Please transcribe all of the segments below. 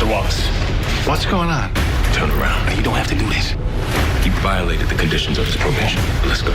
Mr. Wallace. What's going on? Turn around. Now, you don't have to do this. He violated the conditions of his probation. Let's go.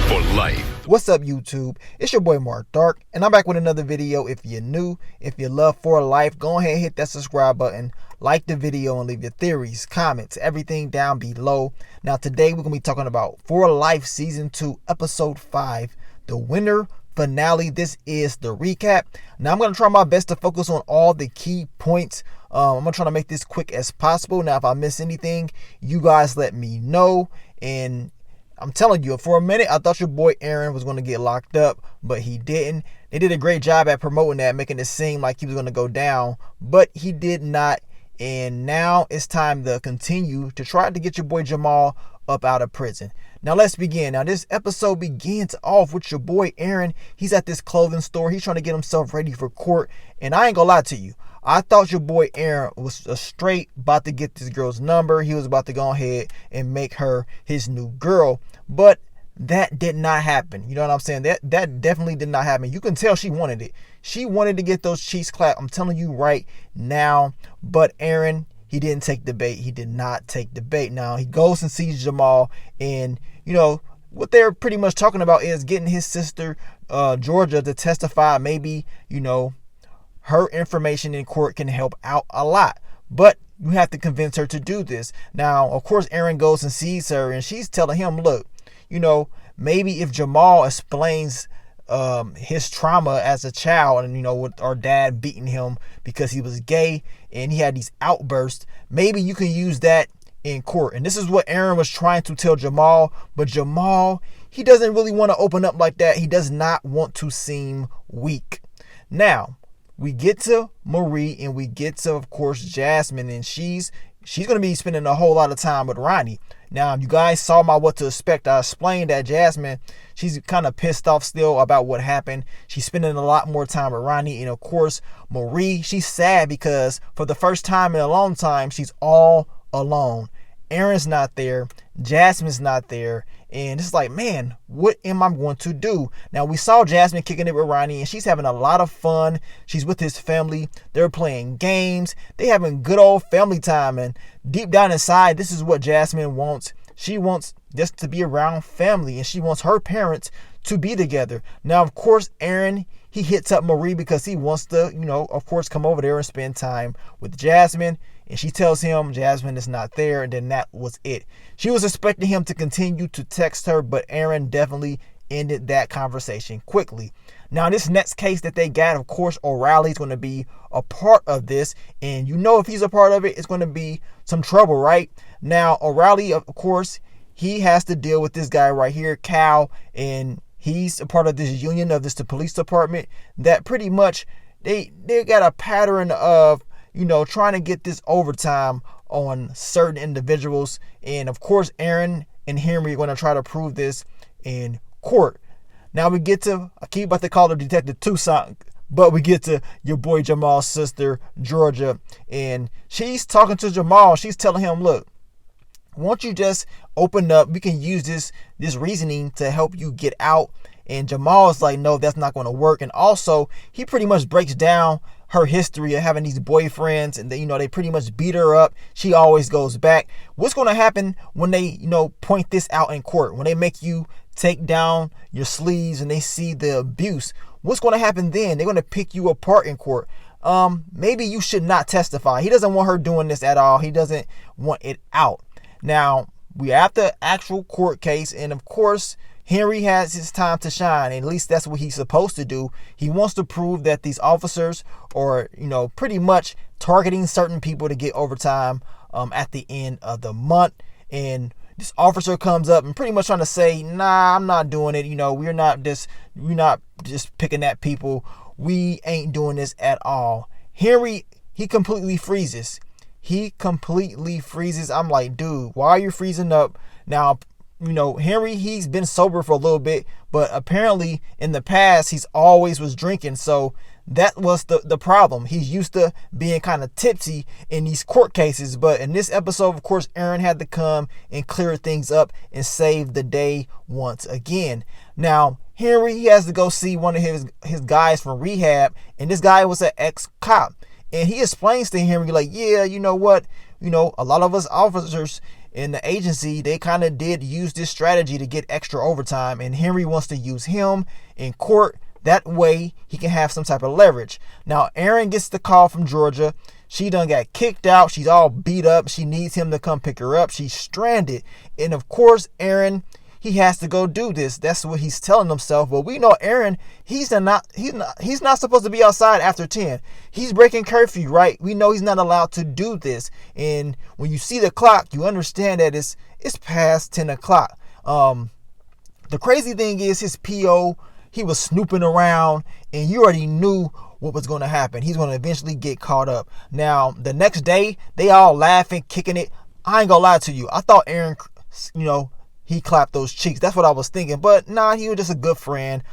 For life. What's up, YouTube? It's your boy Mark Dark, and I'm back with another video. If you're new, if you love For Life, go ahead and hit that subscribe button, like the video, and leave your theories, comments, everything down below. Now, today we're going to be talking about For Life Season 2, Episode 5, the winter finale. This is the recap. Now, I'm going to try my best to focus on all the key points. I'm going to try to make this quick as possible. Now, if I miss anything, you guys let me know. And I'm telling you, for a minute, I thought your boy Aaron was going to get locked up, but he didn't. They did a great job at promoting that, making it seem like he was going to go down, but he did not. And now it's time to continue to try to get your boy Jamal up out of prison. Now, let's begin. Now, this episode begins off with your boy Aaron. He's at this clothing store. He's trying to get himself ready for court. And I ain't going to lie to you. I thought your boy Aaron was straight about to get this girl's number. He was about to go ahead and make her his new girl. But that did not happen. You know what I'm saying? That definitely did not happen. You can tell she wanted it. She wanted to get those cheeks clapped. I'm telling you right now. But Aaron, he didn't take the bait. He did not take the bait. Now, he goes and sees Jamal. And, you know, what they're pretty much talking about is getting his sister, Georgia, to testify. Maybe, you know, her information in court can help out a lot. But you have to convince her to do this. Now, of course, Aaron goes and sees her, and she's telling him, look, you know, maybe if Jamal explains his trauma as a child, and, you know, with our dad beating him because he was gay and he had these outbursts, maybe you can use that in court. And this is what Aaron was trying to tell Jamal, but Jamal, he doesn't really want to open up like that. He does not want to seem weak. Now, we get to Marie, and we get to, of course, Jasmine, and she's going to be spending a whole lot of time with Ronnie. Now, you guys saw my what to expect. I explained that Jasmine, she's kind of pissed off still about what happened. She's spending a lot more time with Ronnie. And, of course, Marie, she's sad because for the first time in a long time, she's all alone. Aaron's not there. Jasmine's not there. And it's like, man, what am I going to do? Now, we saw Jasmine kicking it with Ronnie, and she's having a lot of fun. She's with his family. They're playing games. They're having good old family time. And deep down inside, this is what Jasmine wants. She wants just to be around family, and she wants her parents to be together. Now, of course, Aaron, he hits up Marie because he wants to, you know, of course, come over there and spend time with Jasmine. And she tells him Jasmine is not there, and then that was it. She was expecting him to continue to text her, but Aaron definitely ended that conversation quickly. Now, this next case that they got, of course, O'Reilly's going to be a part of this. And you know if he's a part of it, it's going to be some trouble, right? Now, O'Reilly, of course, he has to deal with this guy right here, Cal, and he's a part of this union of the police department that pretty much they got a pattern of, you know, trying to get this overtime on certain individuals. And of course, Aaron and Henry are going to try to prove this in court. Now we get to, I keep about to call her Detective Tucson, but we get to your boy Jamal's sister, Georgia. And she's talking to Jamal. She's telling him, look, won't you just open up? We can use this reasoning to help you get out. And Jamal's like, no, that's not going to work. And also, he pretty much breaks down her history of having these boyfriends, and you know, they pretty much beat her up. She always goes back. What's going to happen when they, you know, point this out in court? When they make you take down your sleeves and they see the abuse, what's going to happen then? They're going to pick you apart in court. Maybe you should not testify. He doesn't want her doing this at all. He doesn't want it out. Now, we have the actual court case, and of course, Henry has his time to shine. At least that's what he's supposed to do. He wants to prove that these officers are, you know, pretty much targeting certain people to get overtime at the end of the month. And this officer comes up and pretty much trying to say, nah, I'm not doing it. You know, we're not just picking at people. We ain't doing this at all. Henry, he completely freezes. I'm like, dude, why are you freezing up? Now, you know, Henry, he's been sober for a little bit, but apparently in the past, he's always was drinking. So that was the problem. He's used to being kind of tipsy in these court cases. But in this episode, of course, Aaron had to come and clear things up and save the day once again. Now, Henry, he has to go see one of his guys from rehab. And this guy was an ex-cop. And he explains to Henry like, yeah, you know what? A lot of us officers in the agency, they kind of did use this strategy to get extra overtime. And Henry wants to use him in court. That way he can have some type of leverage. Now, Erin gets the call from Georgia. She done got kicked out. She's all beat up. She needs him to come pick her up. She's stranded. And of course, Aaron, he has to go do this. That's what he's telling himself. But we know Aaron, he's not supposed to be outside after 10. He's breaking curfew, right? We know he's not allowed to do this. And when you see the clock, you understand that it's past 10 o'clock. The crazy thing is his PO, he was snooping around, and you already knew what was going to happen. He's going to eventually get caught up. Now, the next day, they all laughing, kicking it. I ain't going to lie to you. I thought Aaron, he clapped those cheeks. That's what I was thinking. But nah, he was just a good friend.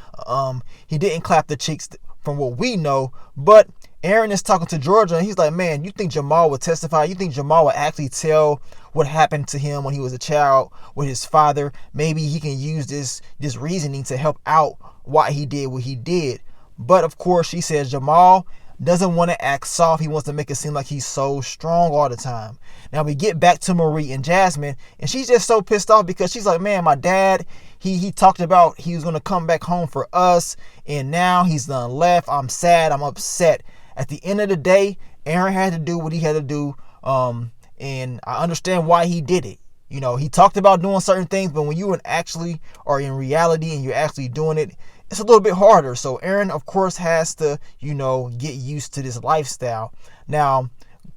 He didn't clap the cheeks from what we know. But Aaron is talking to Georgia, and he's like, man, you think Jamal would testify? You think Jamal would actually tell what happened to him when he was a child with his father? Maybe he can use this reasoning to help out why he did what he did. But of course, she says Jamal doesn't want to act soft. He wants to make it seem like he's so strong all the time. Now we get back to Marie and Jasmine, and she's just so pissed off because she's like, man, my dad, he talked about he was going to come back home for us, and now he's done left. I'm sad. I'm upset. At the end of the day, Aaron had to do what he had to do, and I understand why he did it. He talked about doing certain things, but when you actually are in reality and you're actually doing it, it's a little bit harder. So Aaron, of course, has to, get used to this lifestyle. Now,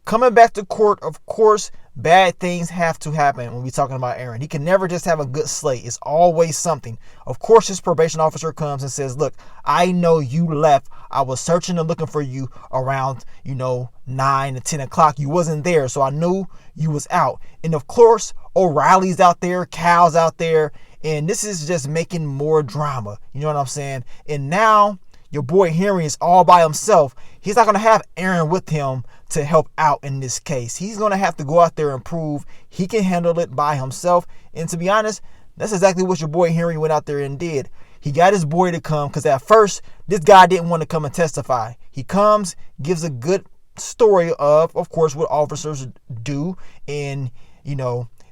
coming back to court, of course, bad things have to happen when we're talking about Aaron. He can never just have a good slate. It's always something. Of course, his probation officer comes and says, look, I know you left. I was searching and looking for you around, 9 to 10 o'clock. You wasn't there, so I knew you was out. And of course, O'Reilly's out there, Cal's out there, and this is just making more drama. You know what I'm saying? And now your boy Henry is all by himself. He's not going to have Aaron with him to help out in this case. He's going to have to go out there and prove he can handle it by himself. And to be honest, that's exactly what your boy Henry went out there and did. He got his boy to come because at first, this guy didn't want to come and testify. He comes, gives a good story of course, what officers do. And,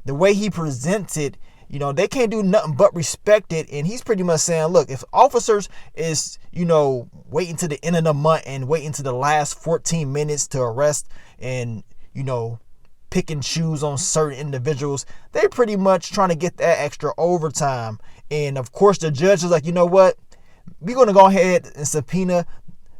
the way he presents it, they can't do nothing but respect it. And he's pretty much saying, look, if officers is, waiting to the end of the month and waiting to the last 14 minutes to arrest and, pick and choose on certain individuals, they're pretty much trying to get that extra overtime. And of course, the judge is like, you know what? We're going to go ahead and subpoena,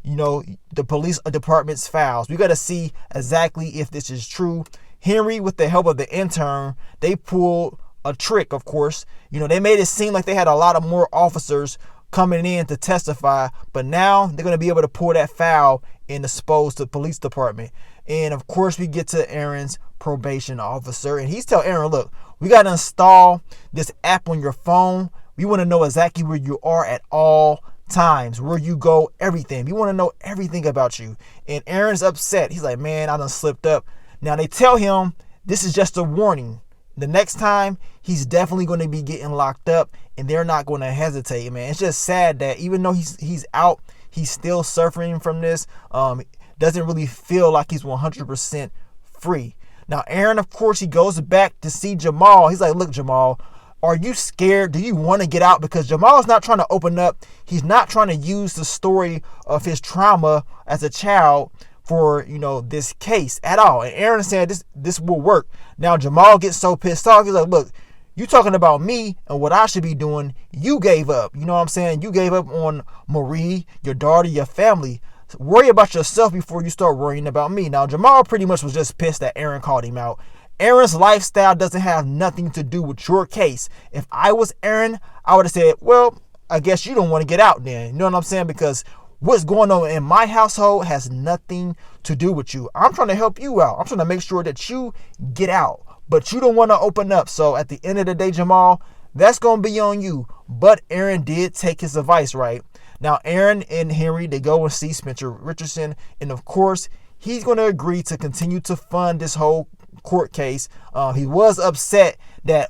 the police department's files. We got to see exactly if this is true. Henry, with the help of the intern, they pulled a trick, of course. They made it seem like they had a lot of more officers coming in to testify, but now they're going to be able to pull that file and expose the police department. And of course, we get to Aaron's probation officer, and he's telling Aaron, look, we got to install this app on your phone. We want to know exactly where you are at all times, where you go, everything. We want to know everything about you. And Aaron's upset. He's like, man, I done slipped up. Now they tell him this is just a warning. The next time, he's definitely going to be getting locked up, and they're not going to hesitate, man. It's just sad that even though he's out, he's still suffering from this. Doesn't really feel like he's 100% free. Now, Aaron, of course, he goes back to see Jamal. He's like, look, Jamal, are you scared? Do you want to get out? Because Jamal's not trying to open up. He's not trying to use the story of his trauma as a child for, this case at all. And Aaron said this will work. Now Jamal gets so pissed off. He's like, look, you talking about me and what I should be doing. You gave up. You know what I'm saying? You gave up on Marie, your daughter, your family. Worry about yourself before you start worrying about me. Now Jamal pretty much was just pissed that Aaron called him out. Aaron's lifestyle doesn't have nothing to do with your case. If I was Aaron, I would have said, well, I guess you don't want to get out then. You know what I'm saying? Because what's going on in my household has nothing to do with you. I'm trying to help you out. I'm trying to make sure that you get out, but you don't want to open up. So at the end of the day, Jamal, that's going to be on you. But Aaron did take his advice, right? Now, Aaron and Henry, they go and see Spencer Richardson. And of course, he's going to agree to continue to fund this whole court case. He was upset that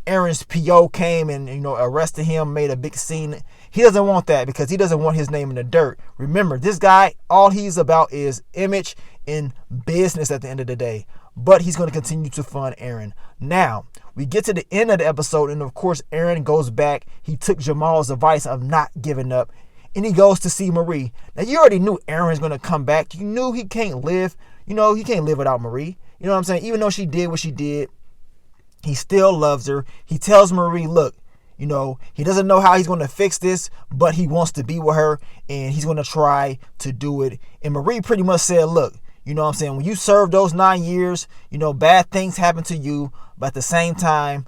Aaron's PO came and, arrested him, made a big scene. He doesn't want that because he doesn't want his name in the dirt. Remember, this guy, all he's about is image and business at the end of the day. But he's going to continue to fund Aaron. Now, we get to the end of the episode, and of course, Aaron goes back. He took Jamal's advice of not giving up, and he goes to see Marie. Now, you already knew Aaron's going to come back. You knew he can't live. He can't live without Marie. You know what I'm saying? Even though she did what she did, he still loves her. He tells Marie, look, he doesn't know how he's going to fix this, but he wants to be with her, and he's going to try to do it. And Marie pretty much said, look, when you serve those 9 years, bad things happen to you, but at the same time,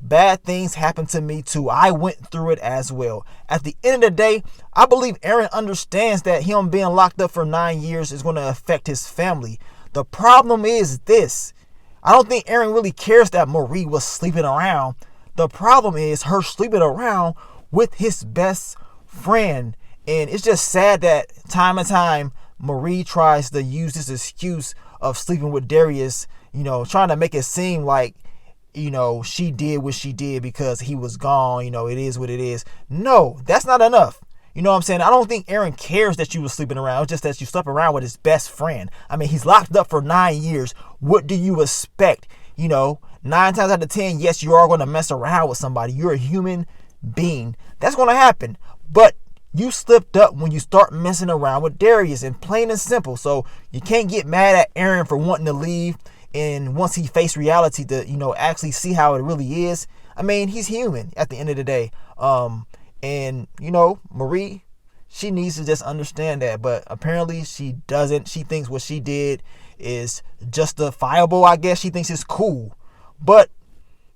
bad things happen to me too. I went through it as well. At the end of the day, I believe Aaron understands that him being locked up for 9 years is going to affect his family. The problem is this. I don't think Aaron really cares that Marie was sleeping around. The problem is her sleeping around with his best friend. And it's just sad that time and time, Marie tries to use this excuse of sleeping with Darius, trying to make it seem like, she did what she did because he was gone. It is what it is. No, that's not enough. You know what I'm saying? I don't think Aaron cares that you were sleeping around. It's just that you slept around with his best friend. I mean, he's locked up for 9 years. What do you expect? 9 times out of 10, yes, you are going to mess around with somebody. You're a human being. That's going to happen. But you slipped up when you start messing around with Darius, and plain and simple. So you can't get mad at Aaron for wanting to leave. And once he faced reality to, actually see how it really is. I mean, he's human at the end of the day. And, Marie, she needs to just understand that. But apparently she doesn't. She thinks what she did is justifiable, I guess. She thinks it's cool. But,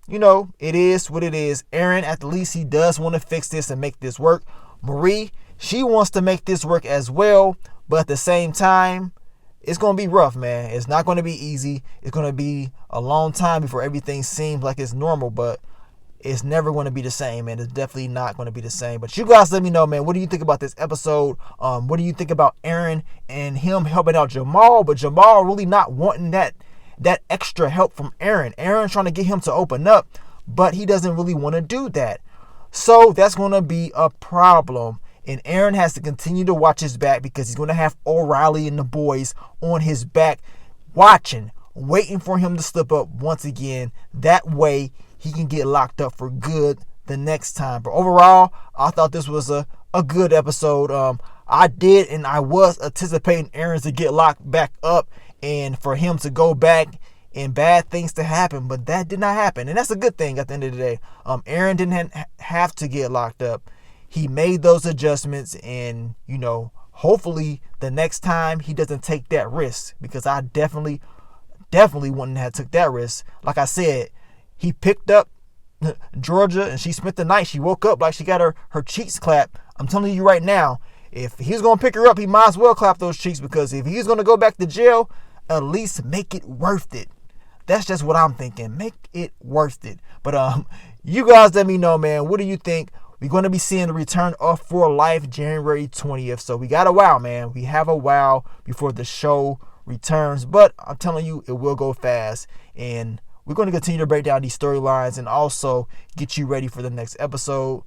it is what it is. Aaron, at the least, he does want to fix this and make this work. Marie, she wants to make this work as well. But at the same time, it's going to be rough, man. It's not going to be easy. It's going to be a long time before everything seems like it's normal. But it's never going to be the same, man. It's definitely not going to be the same. But you guys let me know, man. What do you think about this episode? What do you think about Aaron and him helping out Jamal? But Jamal really not wanting that extra help from Aaron. Aaron trying to get him to open up, but he doesn't really want to do that. So that's going to be a problem. And Aaron has to continue to watch his back because he's going to have O'Reilly and the boys on his back watching, waiting for him to slip up once again. That way he can get locked up for good the next time. But overall, I thought this was a good episode. I was anticipating Aaron to get locked back up and for him to go back and bad things to happen, but that did not happen. And that's a good thing at the end of the day. Aaron didn't have to get locked up. He made those adjustments, and, hopefully the next time he doesn't take that risk, because I definitely wouldn't have took that risk. Like I said, he picked up Georgia and she spent the night. She woke up like she got her cheeks clapped. I'm telling you right now, if he's going to pick her up, he might as well clap those cheeks, because if he's going to go back to jail, at least make it worth it. That's just what I'm thinking. Make it worth it. But you guys let me know, man. What do you think? We're going to be seeing the return of For Life January 20th. So we got a while, man. We have a while before the show returns. But I'm telling you, it will go fast. And we're going to continue to break down these storylines and also get you ready for the next episode.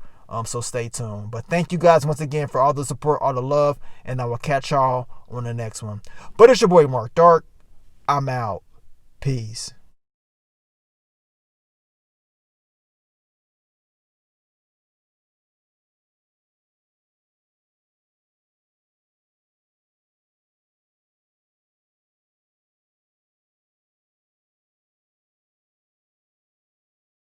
So stay tuned. But thank you guys once again for all the support, all the love. And I will catch y'all on the next one. But it's your boy, Mark Dark. I'm out. Peace.